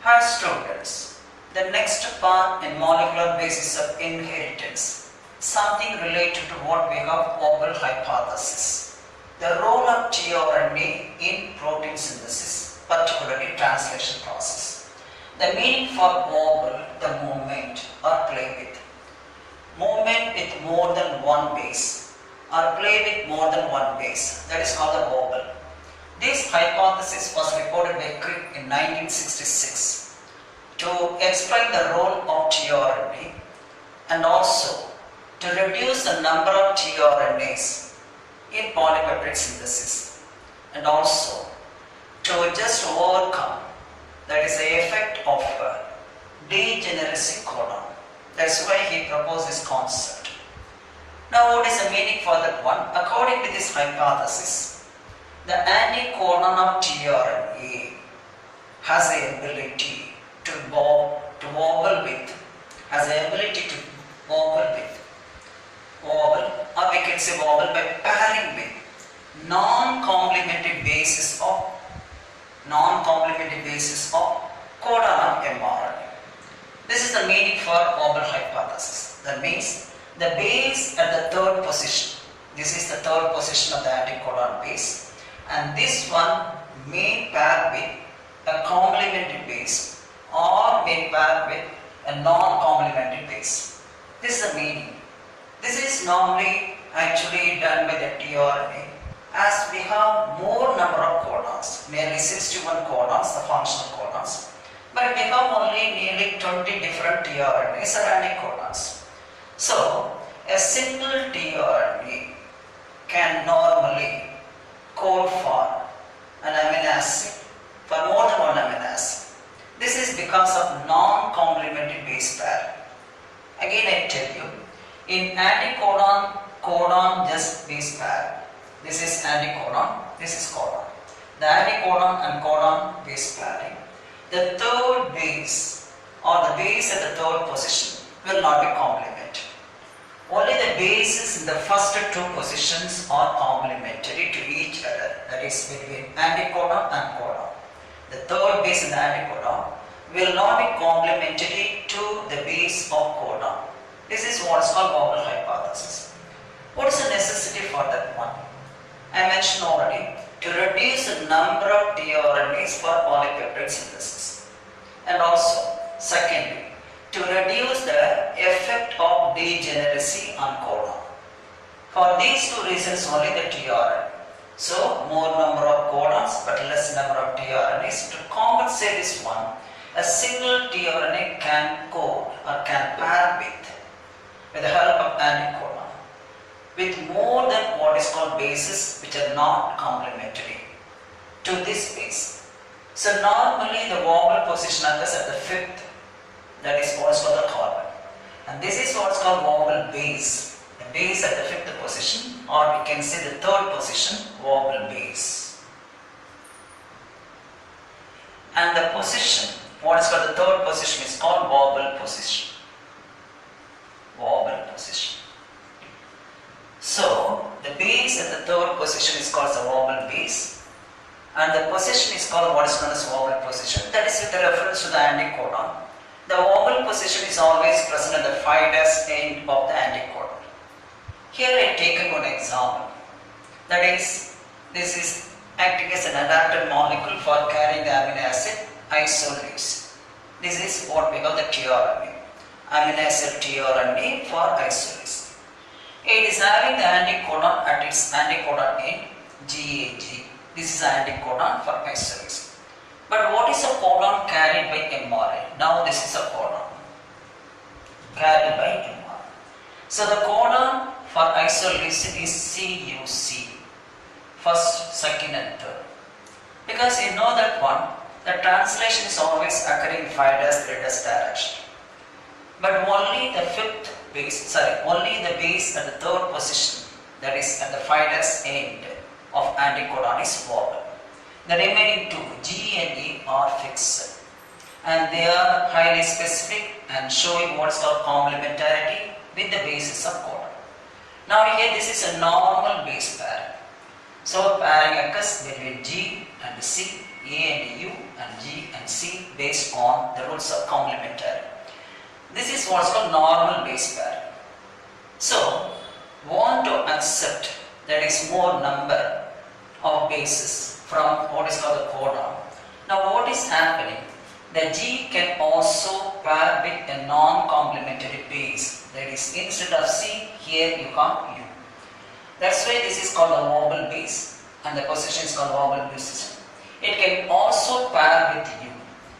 Hi students, the next part in molecular basis of inheritance, something related to what we have Wobble hypothesis. The role of tRNA in protein synthesis, particularly translation process. The meaning for Wobble, the movement or play with. Movement with more than one base or play with more than one base, that is called the Wobble. This hypothesis was reported by Crick in 1966 to explain the role of tRNA and also to reduce the number of tRNAs in polypeptide synthesis and also to just overcome, that is the effect of degeneracy codon. That's why he proposed this concept. Now what is the meaning for that one? According to this hypothesis, the anticodon of tRNA has the ability to wobble with, wobble, or we can say wobble by pairing with non-complementary basis of codon of mRNA. This is the meaning for Wobble hypothesis. That means the base at the third position. This is the third position of the anticodon base. And this one may pair with a complementary base or may pair with a non-complementary base. This is the meaning. This is normally actually done by the tRNA as we have more number of codons, nearly 61 codons, the functional codons, but we have only nearly 20 different tRNAs or anticodons. So a single tRNA can normally code for an amino acid, for more than one amino acid. This is because of non-complementary base pair. Again I tell you, in anticodon, codon just base pair. This is anticodon, this is codon. The anticodon and codon base pairing. The third base or the base at the third position will not be complementary. Only the bases in the first two positions are complementary to each other, that is between anticodon and codon. The third base in the anticodon will not be complementary to the base of codon. This is what is called Wobble hypothesis. What is the necessity for that one? I mentioned already, to reduce the number of tRNAs for polypeptide synthesis. And also, secondly, to reduce the effect of degeneracy on codon. For these two reasons only the tRNA. So more number of codons but less number of tRNAs. To compensate this one, a single tRNA can code or can pair with the help of anticodon with more than what is called bases which are not complementary to this base. So normally the Wobble position occurs at the fifth. That is what is called the carbon. And this is what is called Wobble base. The base at the fifth position, or we can say the third position, Wobble base. And the position, what is called the third position, is called Wobble position. Wobble position. So the base at the third position is called the Wobble base. And the position is called what is known as Wobble position. That is with the reference to the anticodon. The Wobble position is always present at the 5' end of the anticodon. Here I have taken one example. That is, this is acting as an adapted molecule for carrying the amino acid isoleucine. This is what we call the tRNA. Amino acid tRNA for isoleucine. It is having the anticodon at its anticodon end, GAG. This is the anticodon for isoleucine. But what is a codon carried by mRNA? Now this is a codon carried by mRNA. So the codon for isoleucine is CUC, first, second and third. Because you know that one, the translation is always occurring in 5' 3' direction. But only the only the base at the third position, that is at the 5' end of anticodon is wobble. The remaining two, G and E, are fixed and they are highly specific and showing what is called complementarity with the basis of codon. Now here this is a normal base pair. So pairing occurs between G and C, A and U and G and C based on the rules of complementarity. This is what's called normal base pairing. So, want to accept that is more number of bases from what is called the codon. Now what is happening? The G can also pair with a non-complementary base. That is, instead of C, here you come U. That's why this is called a wobble base and the position is called wobble base. It can also pair with U.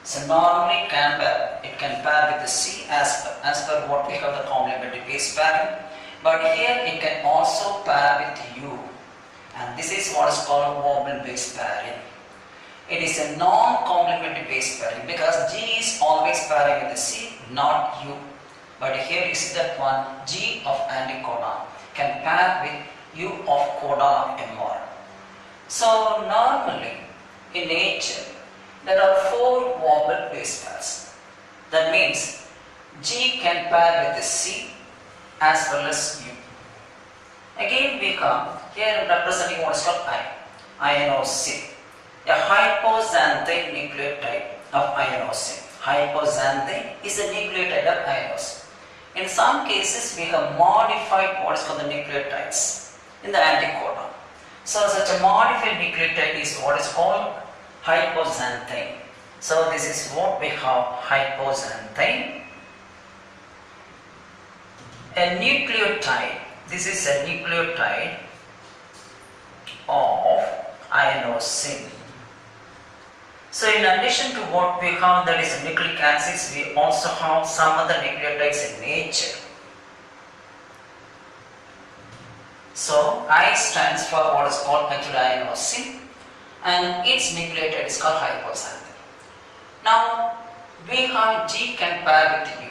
So normally it can pair with the C as per what we have the complementary base pairing. But here it can also pair with U. And this is what is called wobble base pairing. It is a non-complementary base pairing because G is always pairing with the C, not U. But here you see that one G of anticodon can pair with U of codon of mRNA. So normally in nature there are 4 wobble base pairs. That means G can pair with the C as well as U. Again we come here representing what is called inosine, a hypoxanthine nucleotide of inosine. Hypoxanthine is a nucleotide of inosine. In some cases we have modified what is called the nucleotides in the anticodon. So such a modified nucleotide is what is called hypoxanthine. So this is what we have, hypoxanthine. A nucleotide, this is a nucleotide of inosine. So in addition to what we have, that is nucleic acids, we also have some other nucleotides in nature. So I stands for what is called inosine and its nucleotide is called hypoxanthine. Now we have G can pair with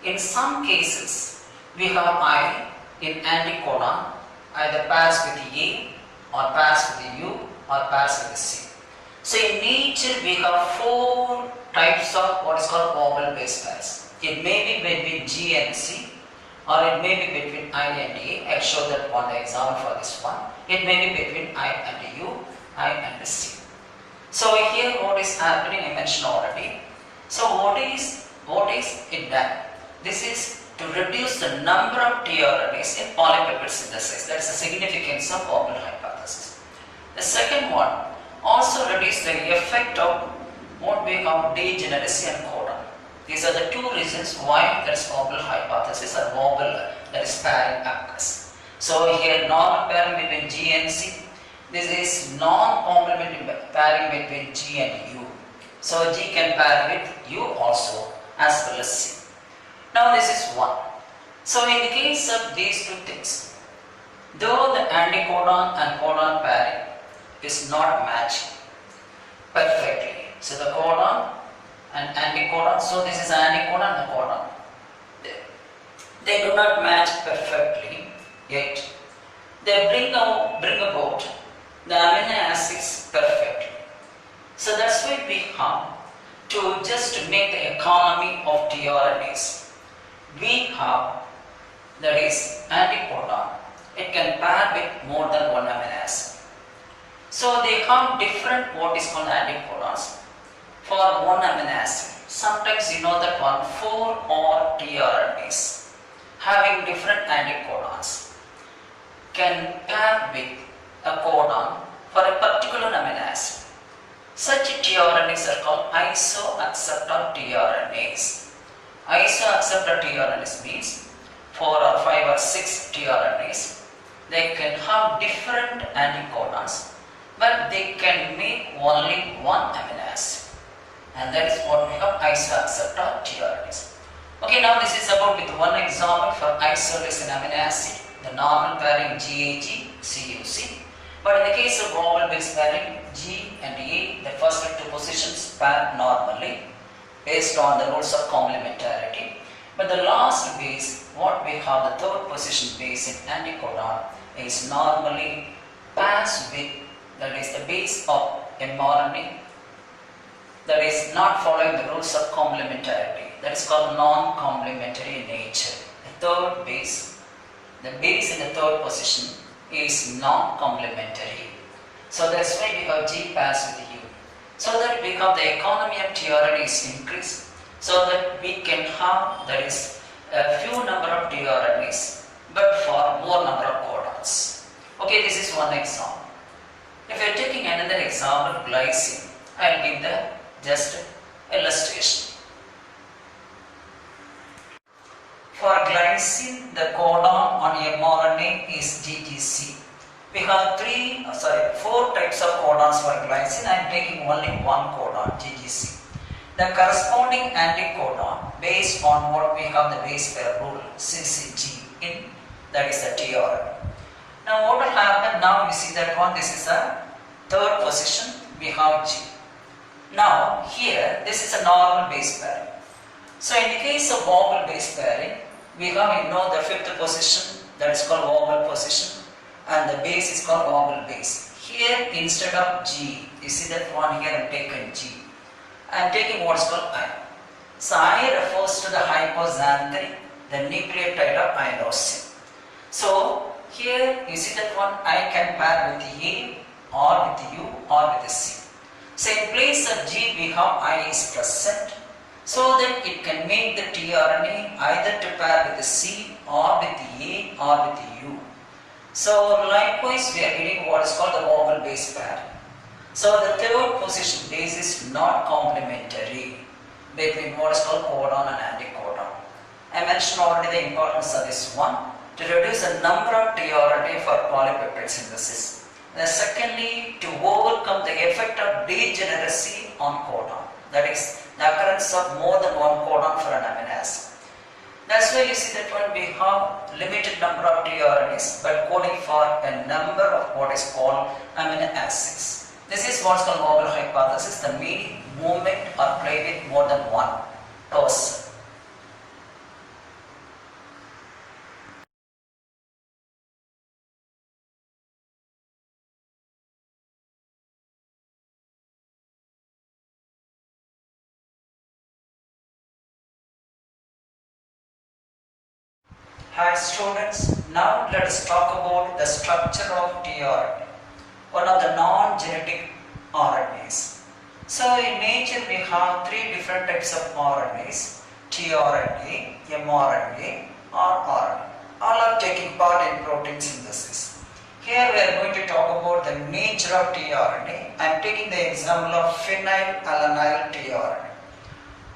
U. In some cases we have I in anticodon either pairs with A or pairs with U or pairs with C. So in nature we have 4 types of what is called wobble base pairs. It may be between G and C or it may be between I and A. I showed that one example for this one. It may be between I and U, I and C. So here what is happening I mentioned already. So what is it done? This is to reduce the number of tRNAs in polypeptide synthesis. That is the significance of wobble hypothesis. The second one, also reduce the effect of what we call degeneracy and codon. These are the 2 reasons why there is wobble hypothesis or wobble, that is pairing occurs. So here normal pairing between G and C. This is non-complementary pairing between G and U. So G can pair with U also as well as C. Now this is one. So in the case of these 2 things, though the anticodon and codon pairing is not matching perfectly. So the codon and anticodon, so this is anticodon and codon. They do not match perfectly yet. They bring about the amino acids perfectly. So that's why we have to just make the economy of tRNAs. We have, that is anticodon, it can pair with more than 1 amino acid. So they have different what is called anticodons for 1 amino acid. Sometimes you know that 4 or tRNAs having different anticodons can pair with a codon for a particular amino acid. Such tRNAs are called isoacceptor tRNAs. Isoacceptor tRNAs means 4 or 5 or 6 tRNAs. They can have different anticodons, but they can make only 1 amino acid, and that is what we have isoacceptor tRNAs. Okay, now this is about with one example for isolation amino acid, the normal pairing GAG, CUC. But in the case of wobble base pairing, G and A, the first 2 positions pair normally based on the rules of complementarity. But the last base, what we have the 3rd position base in anticodon is normally pairs with, that is the base of mRNA, that is not following the rules of complementarity. That is called non-complementary in nature. The 3rd base, the base in the 3rd position is non-complementary. So that's why we have G pairs with U. so that become the economy of tRNA is increased, so that we can have, that is, a few number of tRNAs but for more number of codons. Okay, this is one example. If you are taking another example, glycine, I will give the just illustration. For glycine, the codon on mRNA is GGC. We have four types of codons for glycine. I am taking only one codon, GGC. The corresponding anticodon based on what we have the base pair rule, CCG in, that is the tRNA. Now what will happen? Now you see that one, this is the third position, we have G. Now here, this is a normal base pairing. So in the case of wobble base pairing, we have, the fifth position, that is called wobble position, and the base is called wobble base. Here instead of G, you see that one here I am taken G. I am taking what is called I. So I refers to the hypoxanthine, the nucleotide of inosine. So here you see that one I can pair with A or with U or with C. So in place of G we have I is present, so that it can make the tRNA either to pair with the C or with the A or with the U. So likewise we are getting what is called the wobble base pair. So the third position base is not complementary between what is called codon and anticodon. I mentioned already the importance of this one, to reduce the number of tRNA for polypeptide synthesis. And secondly, to overcome the effect of degeneracy on codon, that is the occurrence of more than one codon for an amino acid. That's why you see that when we have limited number of tRNAs but coding for a number of what is called amino acids. This is what's called wobble hypothesis, the meaning, movement or play with more than one person. Hi students, now let us talk about the structure of tRNA, one of the non-genetic RNAs. So in nature we have three different types of RNAs, tRNA, mRNA or RNA. All are taking part in protein synthesis. Here we are going to talk about the nature of tRNA. I am taking the example of phenylalanine tRNA.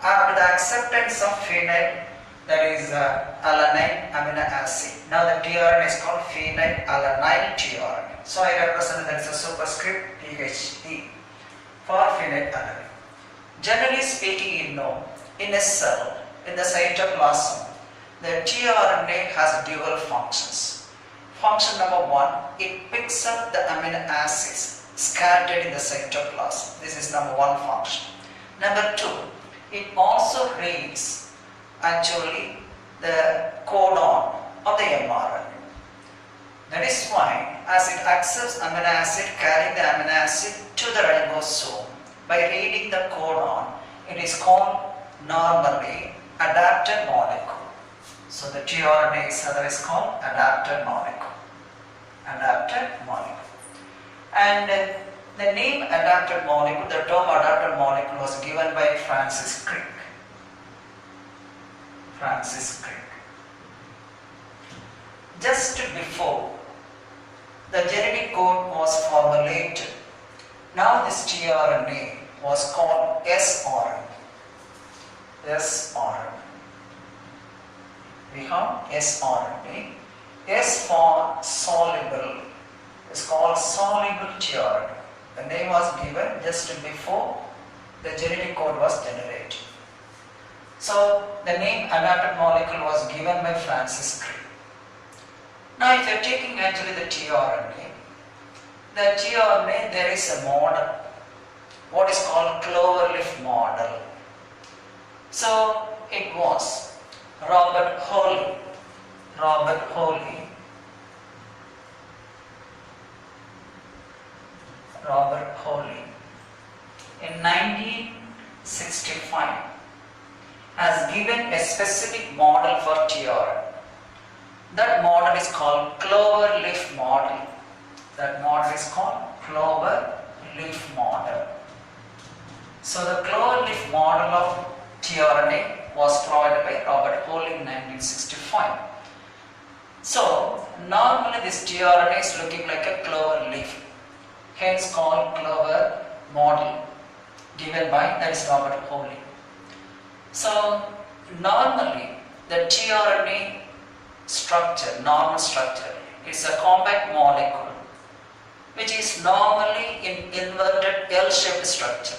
After the acceptance of phenyl, that is alanine amino acid. Now the tRNA is called phenylalanine tRNA. So I represent that as a superscript PhD for phenylalanine. Generally speaking, in a cell, in the cytoplasm, the tRNA has dual functions. Function number one, it picks up the amino acids scattered in the cytoplasm. This is number one function. Number two, it also reads actually the codon of the mRNA. That is why, as it accepts amino acid carrying the amino acid to the ribosome, by reading the codon, it is called normally adapted molecule. So the tRNA is otherwise called adapted molecule. Adapted molecule. And the name adapted molecule, the term adapted molecule was given by Francis Crick. Just before the genetic code was formulated, now this tRNA was called sRNA. sRNA. We have sRNA. S for soluble is called soluble tRNA. The name was given just before the genetic code was generated. So the name adapted molecule was given by Francis Crick. Now if you are taking actually the tRNA, there is a model, what is called cloverleaf model. So it was Robert Hawley in 1965 has given a specific model for tRNA. That model is called cloverleaf model. That model is called cloverleaf model. So the cloverleaf model of tRNA was provided by Robert Hall in 1965. So normally this tRNA is looking like a clover leaf, hence called clover model, given by that is Robert Hall. So normally the tRNA structure, normal structure, is a compact molecule which is normally in inverted L-shaped structure.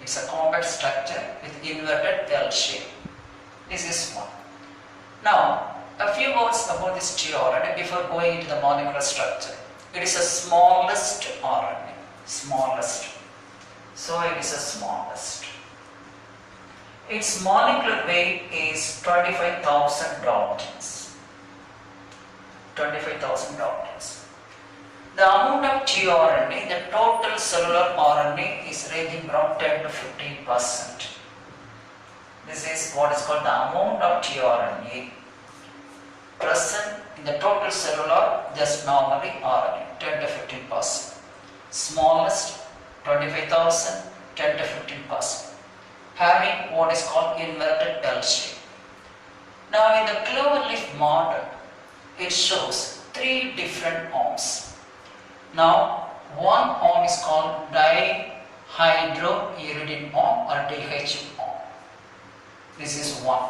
It's a compact structure with inverted L shape. This is one. Now, a few words about this tRNA before going into the molecular structure. It is the smallest RNA. Smallest. So it is the smallest. Its molecular weight is 25,000 Daltons. 25,000 Daltons. The amount of tRNA, the total cellular RNA, is ranging from 10 to 15%. This is what is called the amount of tRNA present in the total cellular, just normally RNA, 10 to 15%. Smallest, 25,000, 10 to 15%. Having what is called inverted L shape. Now in the cloverleaf model, it shows 3 different arms. Now, one arm is called dihydrouridine arm or DHU arm. This is one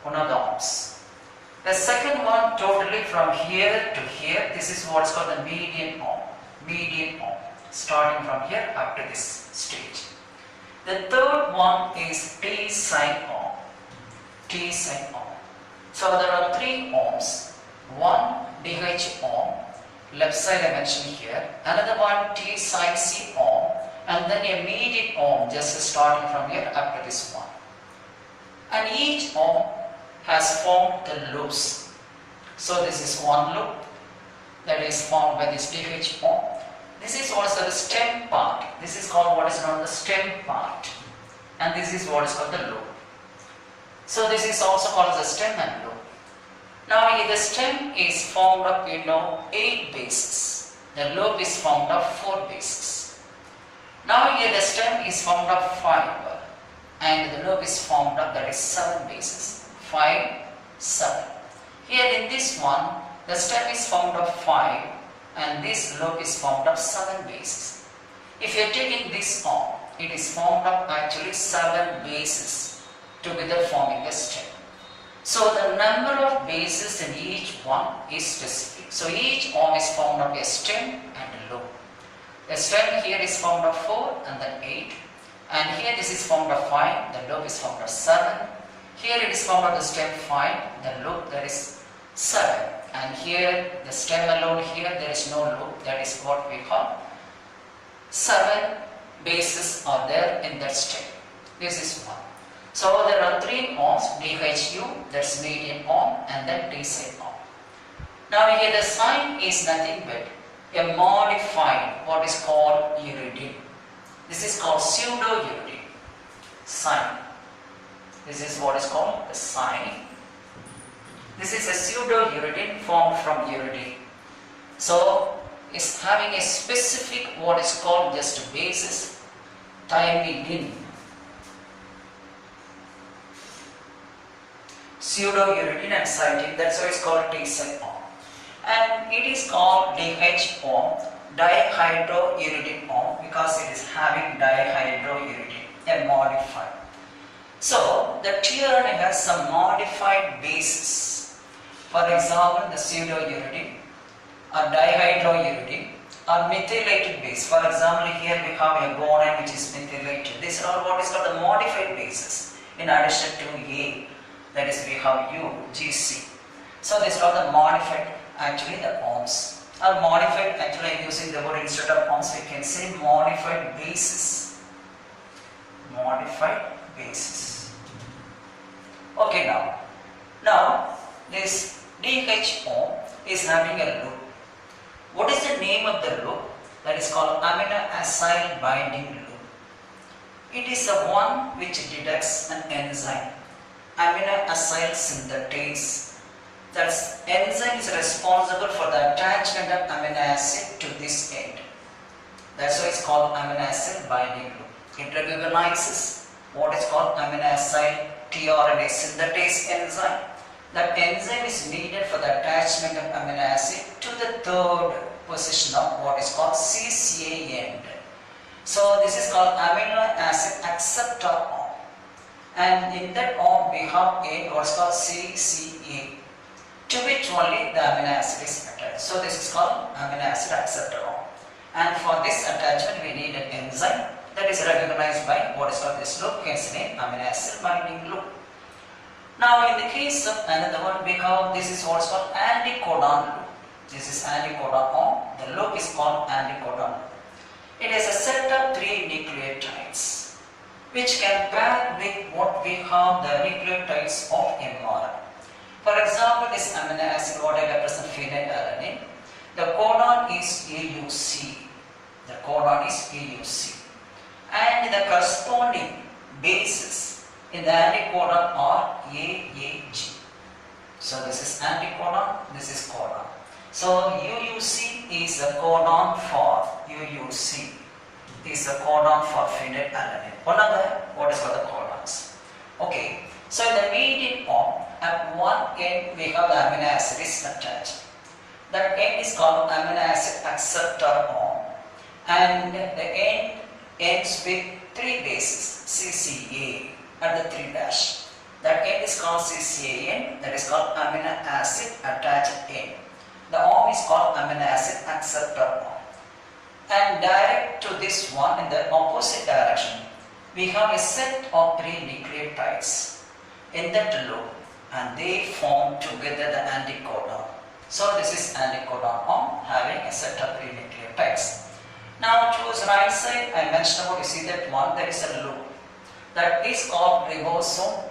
of the arms. The second one, totally from here to here, this is what is called the median arm. Median arm, starting from here up to this stage. The third one is T-sine arm. T-sine arm. So there are 3 arms. One DH arm, left side I mentioned here, another one T sine C arm, and then a median arm just starting from here up to this one. And each arm has formed the loops. So this is one loop that is formed by this DH arm. This is also the stem part. This is called what is known as the stem part. And this is what is called the loop. So this is also called as the stem and loop. Now the stem is formed of 8 bases. The loop is formed of 4 bases. Now here the stem is formed of 5 and the loop is formed of, that is 7 bases. 5, 7. Here in this one, the stem is formed of 5 and this loop is formed of 7 bases. If you are taking this arm, it is formed of actually 7 bases together forming a stem. So the number of bases in each one is specific. So each arm is formed of a stem and a loop. The stem here is formed of 4 and then 8. And here this is formed of 5, the loop is formed of 7. Here it is formed of the stem 5, the loop that is 7. And here the stem alone, here there is no loop, that is what we call 7 bases are there in that stem. This is one. So there are 3 arms, DHU, that's median arm, and then T-sine arm. Now here the sign is nothing but a modified what is called uridine. This is called pseudo-uridine. Sign. This is what is called the sign. This is a pseudo-uridine formed from uridine. So it's having a specific what is called just basis, thymidine. Pseudo-uridine and cytine, that's why it's called T-sine arm. And it is called DH arm, dihydrouridine arm, because it is having dihydrouridine, a modified. So the tRNA has some modified bases. For example, the pseudo-uridine or dihydrouridine or methylated base. For example, here we have a guanine which is methylated. These are all what is called the modified bases in addition to A. That is, we have U, GC. So these are the modified, actually the arms. Or modified, actually using the word instead of arms, we can say modified bases. Modified bases. Okay, now this DH arm is having a loop. What is the name of the loop? That is called aminoacyl binding loop. It is the one which detects an enzyme, aminoacyl synthetase. That enzyme is responsible for the attachment of amino acid to this end. That's why it's called aminoacyl binding loop. It recognizes what is called aminoacyl tRNA synthetase enzyme. That enzyme is needed for the attachment of amino acid to the third position of what is called CCA end. So this is called amino acid acceptor arm, and in that arm we have a what is called CCA, to which only the amino acid is attached. So this is called amino acid acceptor arm, and for this attachment we need an enzyme that is recognized by what is called this loop, hence name amino acid binding loop. Now in the case of another one we have, this is what is called anticodon loop. This is anticodon arm, the loop is called anticodon loop. It is a set of 3 nucleotides which can pair with what we have the nucleotides of mRNA. For example, this amino acid what I represent phenylalanine, the codon is AUC. The codon is AUC. And the corresponding bases in the anticodon are AAG. So this is anticodon, this is codon. So UUC is the codon for UUC is the codon for phenylalanine. What is called the codons? Okay. So in the median arm, at one end we have the amino acid is attached. That end is called amino acid acceptor arm, and the end ends with 3 bases CCA at the 3 dash. That end is called CCA end, that is called amino acid attached end. The arm is called amino acid acceptor arm. And direct to this one in the opposite direction, we have a set of 3 nucleotides in that loop, and they form together the anticodon. So this is anticodon arm having a set of 3 nucleotides. Now towards right side I mentioned about, you see that one, there is a loop that is called ribosome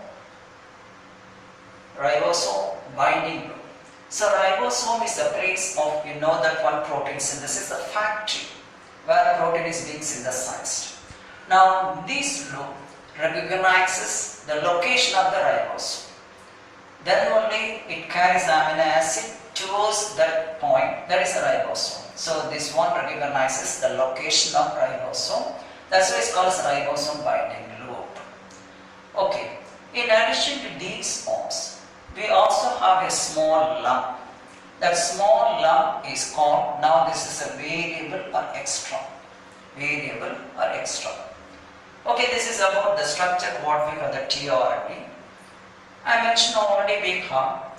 binding loop. So ribosome is the place of, you know, that one protein synthesis, the factory where protein is being synthesized. Now this loop recognizes the location of the ribosome. Then only it carries the amino acid towards that point, that is the ribosome. So this one recognizes the location of ribosome. That's why it's called as ribosome binding loop. Okay. In addition to these forms, we also have a small lump. That small lump is called, now this is a variable or extron. Variable or extron. Okay, this is about the structure what we have the tRNA. I mentioned already we have,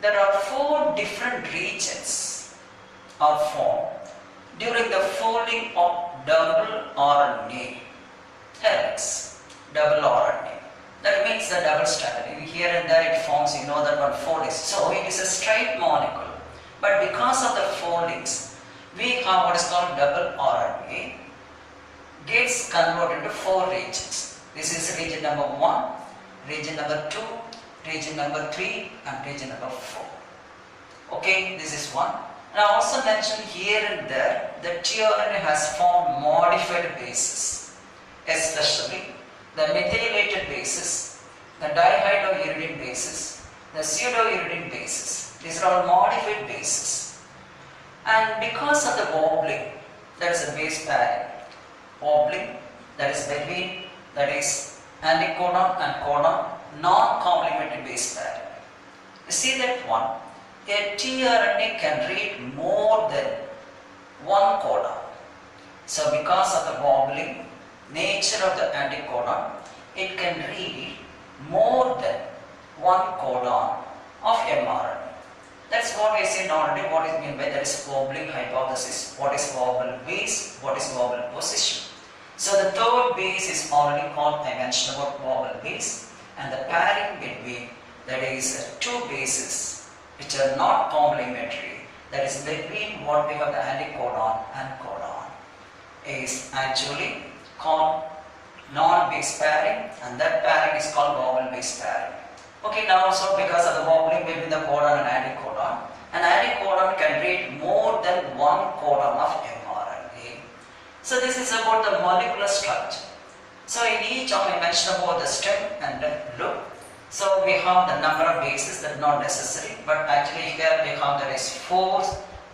there are 4 different regions are formed during the folding of double RNA helix, double RNA. That means the double stranded. Here and there it forms, you know that one folding. So it is a straight molecule. But because of the foldings, we have what is called double RNA gets converted into 4 regions. This is region number 1, region number 2, region number 3 and region number 4. Okay, this is one. And I also mentioned here and there that tRNA has formed modified bases, especially the methylated bases, the dihydrouridine bases, the pseudouridine bases. These are all modified bases. And because of the wobbling, that is a base pairing. Wobbling, that is between, that is anticodon and codon, non-complementary base pairing. You see that one, a tRNA can read more than 1 codon. So because of the wobbling nature of the anticodon, it can read more than 1 codon of mRNA. That's what I said already, what is meant by that is wobbling hypothesis. What is wobble base, what is wobble position. So the third base is already called, I mentioned about wobble base, and the pairing between, that is 2 bases which are not complementary, that is between what we have the anticodon and codon, is actually called non-base pairing, and that pairing is called wobble base pairing. Okay, now also because of the wobbling between the codon and anticodon, an anticodon can read more than 1 codon of mRNA. So this is about the molecular structure. So in each arm I mentioned about the stem and the loop. So we have the number of bases, that is not necessary, but actually here we have there is 4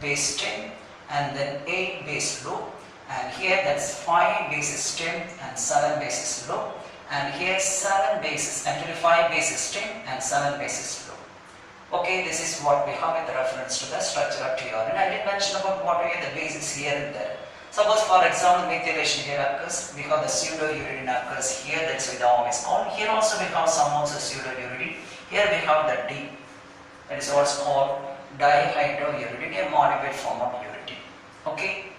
base stem and then 8 base loop, and here that's 5 bases stem and 7 bases loop, and here 7 bases, actually 5 bases stem and 7 bases loop. Okay, this is what we have with reference to the structure of tRNA. I did mention about what are the bases here and there. Suppose for example methylation here occurs, we have the pseudouridine occurs here, that's why the arm is called. Here also we have some also pseudouridine. Here we have the D, that is also called dihydrouridine, a modified form of uridine. Okay.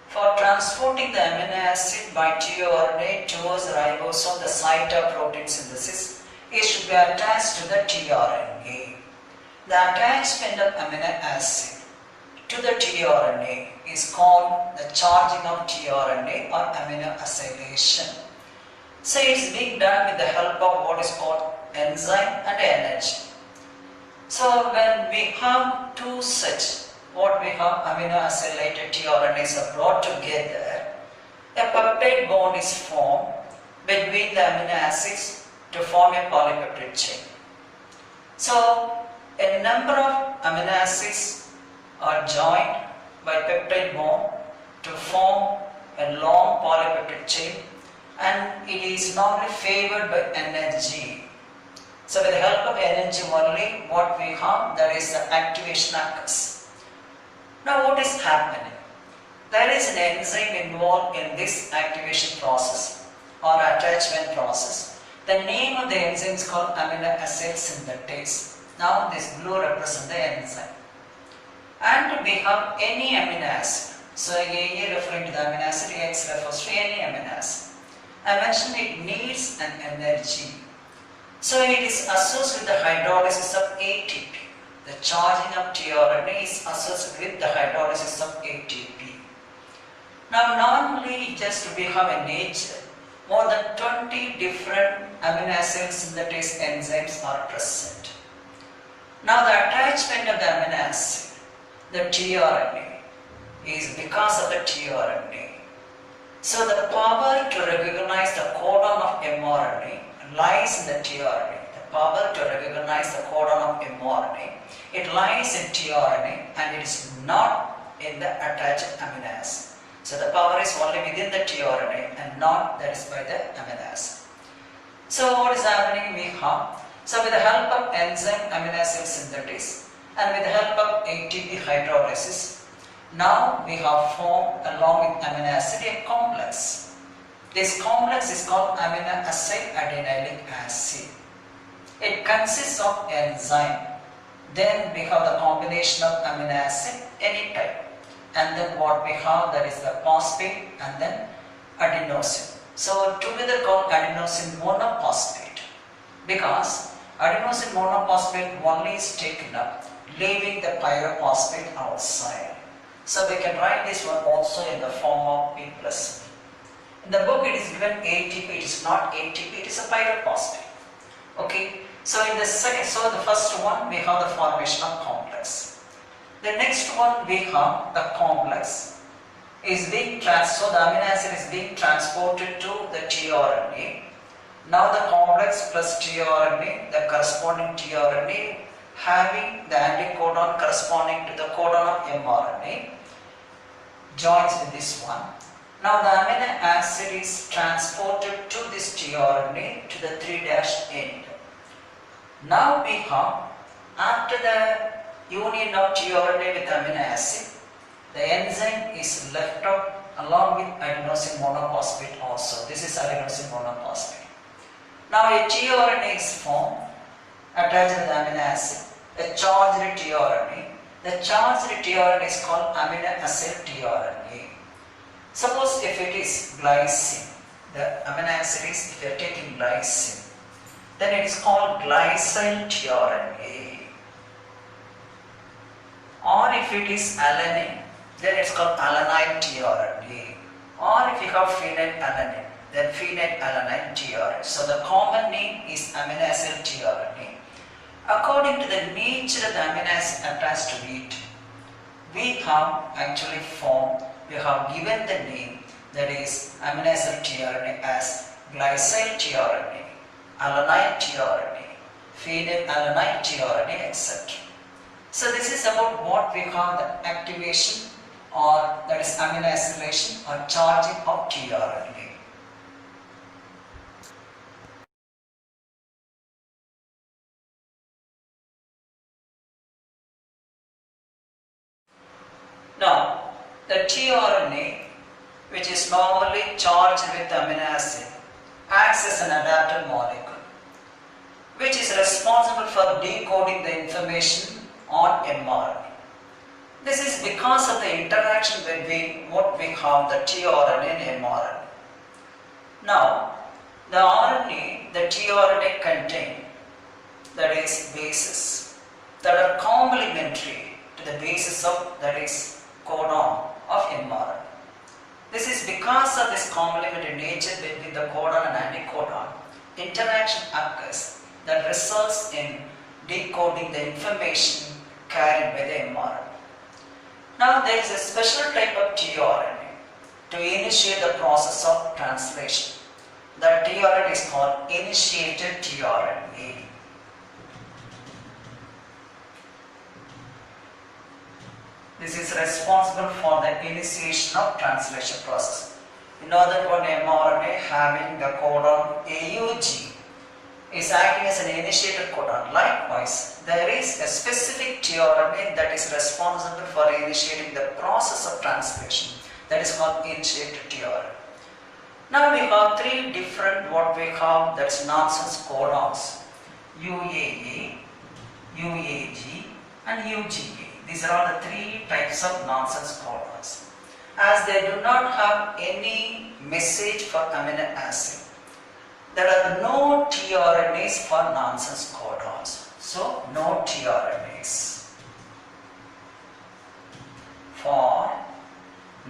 For transporting the amino acid by tRNA towards the ribosome, the site of protein synthesis is to be attached to the tRNA. The attachment of amino acid to the tRNA is called the charging of tRNA or aminoacylation. So it is being done with the help of what is called enzyme and energy. So when we have two such what we have aminoacylated tRNAs are brought together, a peptide bond is formed between the amino acids to form a polypeptide chain. So a number of amino acids are joined by peptide bond to form a long polypeptide chain, and it is normally favored by energy. So with the help of energy only what we have, that is the activation occurs. Now what is happening? There is an enzyme involved in this activation process or attachment process. The name of the enzyme is called aminoacyl synthetase. Now this blue represents the enzyme. And we have any amino acid. So A referring to the amino acid, X refers to any amino acid. I mentioned it needs an energy. So it is associated with the hydrolysis of ATP. The charging of tRNA is associated with the hydrolysis of ATP. Now normally just we have in nature more than 20 different aminoacyl synthetase enzymes are present. Now the attachment of the amino acid, the tRNA, is because of the tRNA. So the power to recognize the codon of mRNA lies in the tRNA. The power to recognize the codon of mRNA, it lies in tRNA and it is not in the attached amino acid. So the power is only within the tRNA and not that is by the amino acid. So what is happening we have? So with the help of enzyme aminoacyl synthetase and with the help of ATP hydrolysis, now we have formed along with amino acid a complex. This complex is called aminoacyl adenylic acid. It consists of enzyme. Then we have the combination of amino acid any type, and then what we have, that is the phosphate and then adenosine. So together called adenosine monophosphate, because adenosine monophosphate only is taken up, leaving the pyrophosphate outside. So we can write this one also in the form of P plus B. In the book it is given ATP, it is not ATP, it is a pyrophosphate. Okay. So in the second, so the first one we have the formation of complex. The next one we have the complex is being so the amino acid is being transported to the tRNA. Now the complex plus tRNA, the corresponding tRNA having the anticodon corresponding to the codon of mRNA joins with this one. Now the amino acid is transported to this tRNA to the 3' end. Now we have, after the union of tRNA with amino acid, the enzyme is left out along with adenosine monophosphate also. This is adenosine monophosphate. Now a tRNA is formed attached to the amino acid, a charged tRNA. The charged tRNA is called aminoacyl tRNA. Suppose if it is glycine, the amino acid is, if you are taking glycine, then it is called glycyl tRNA. Or if it is alanine, then it is called alanyl tRNA. Or if you have phenylalanine, then phenylalanine tRNA. So the common name is aminoacyl tRNA. According to the nature of the amino acid attached to it, we have given the name, that is aminoacyl tRNA, as glycyl tRNA, alanine tRNA, phenylalanine tRNA, etc. So this is about what we call the activation, or that is aminoacylation or charging of tRNA. Now, the tRNA, which is normally charged with amino acid, acts as an adapted molecule, which is responsible for decoding the information on mRNA. This is because of the interaction between what we call the tRNA and mRNA. Now, the RNA, the tRNA contain, that is bases, that are complementary to the bases of, that is codon of mRNA. This is because of this complementary nature between the codon and anticodon. Interaction occurs that results in decoding the information carried by the mRNA. Now there is a special type of tRNA to initiate the process of translation. That tRNA is called initiated tRNA. This is responsible for the initiation of translation process. You know that one mRNA having the codon AUG is acting as an initiated codon. Likewise, there is a specific tRNA that is responsible for initiating the process of translation. That is called initiated tRNA. Now we have three different what we call that's nonsense codons: UAA, UAG and UGA. These are all the three types of nonsense codons. As they do not have any message for amino acid, there are no tRNAs for nonsense codons. So, no tRNAs for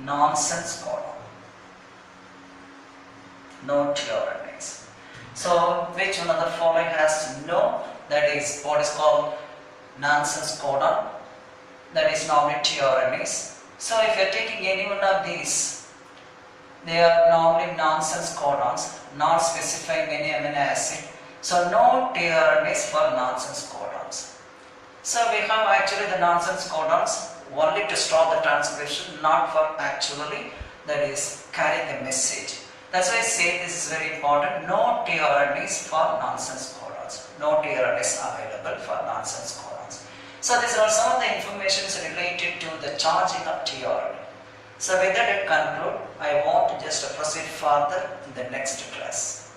nonsense codon. No tRNAs. So, which one of the following has no? That is what is called nonsense codon. That is normally tRNAs. So if you are taking any one of these, they are normally nonsense codons, not specifying any amino acid. So no tRNAs for nonsense codons. So we have actually the nonsense codons only to stop the transcription, not for actually, that is carrying a message. That's why I say this is very important. No tRNAs for nonsense codons. No tRNAs available for nonsense codons. So these are some of the information related to the charging of tRNA. So with that I conclude. I want to just proceed further in the next class.